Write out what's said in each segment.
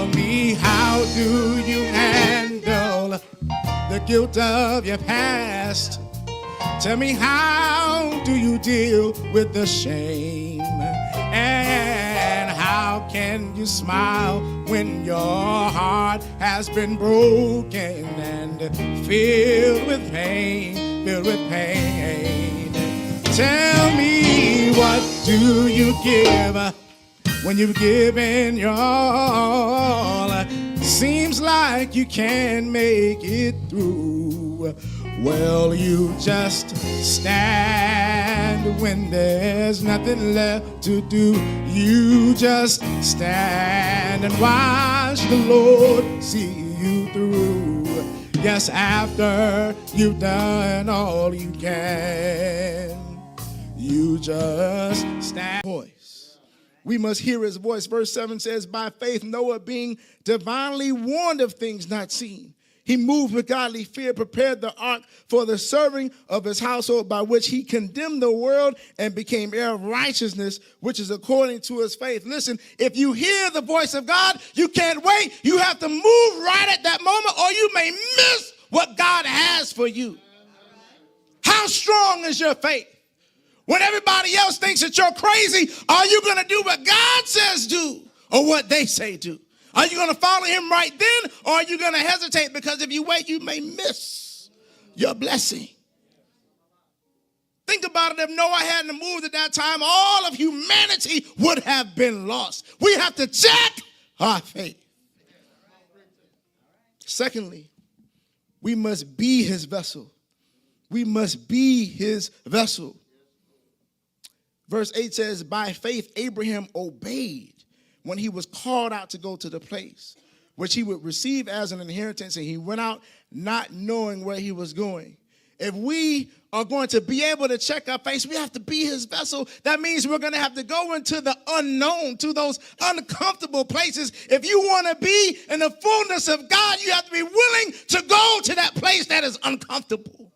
Tell me, how do you handle the guilt of your past? Tell me, how do you deal with the shame? And how can you smile when your heart has been broken and filled with pain, filled with pain? Tell me, what do you give when you've given your all? Seems like you can't make it through. Well, you just stand when there's nothing left to do. You just stand and watch the Lord see you through. Yes, after you've done all you can, you just stand. Voice. We must hear his voice. Verse 7 says, by faith Noah, being divinely warned of things not seen, he moved with godly fear, prepared the ark for the serving of his household, by which he condemned the world and became heir of righteousness, which is according to his faith. Listen, if you hear the voice of God, you can't wait. You have to move right at that moment, or you may miss what God has for you. How strong is your faith? When everybody else thinks that you're crazy, are you going to do what God says do, or what they say do? Are you going to follow him right then, or are you going to hesitate? Because if you wait, you may miss your blessing. Think about it. If Noah hadn't moved at that time, all of humanity would have been lost. We have to check our faith. Secondly, we must be his vessel. We must be his vessel. Verse 8 says, by faith Abraham obeyed when he was called out to go to the place which he would receive as an inheritance, and he went out not knowing where he was going. If we are going to be able to check our face, we have to be his vessel. That means we're going to have to go into the unknown, to those uncomfortable places. If you want to be in the fullness of God, you have to be willing to go to that place that is uncomfortable.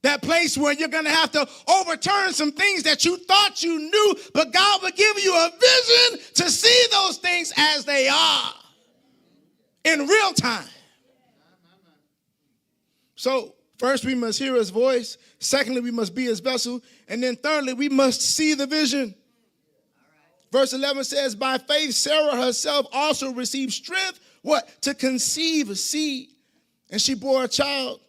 That place where you're going to have to overturn some things that you thought you knew, but God will give you a vision to see those things as they are in real time. So first, we must hear his voice. Secondly, we must be his vessel. And then thirdly, we must see the vision. Verse 11 says, by faith, Sarah herself also received strength, what? To conceive a seed. And she bore a child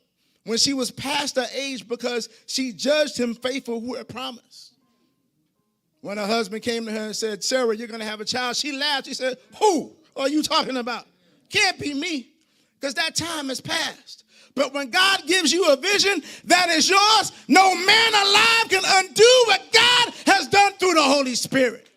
when she was past her age, because she judged him faithful who had promised. When her husband came to her and said, Sarah, you're going to have a child, she laughed. She said, who are you talking about? Can't be me, because that time has passed. But when God gives you a vision that is yours, no man alive can undo what God has done through the Holy Spirit.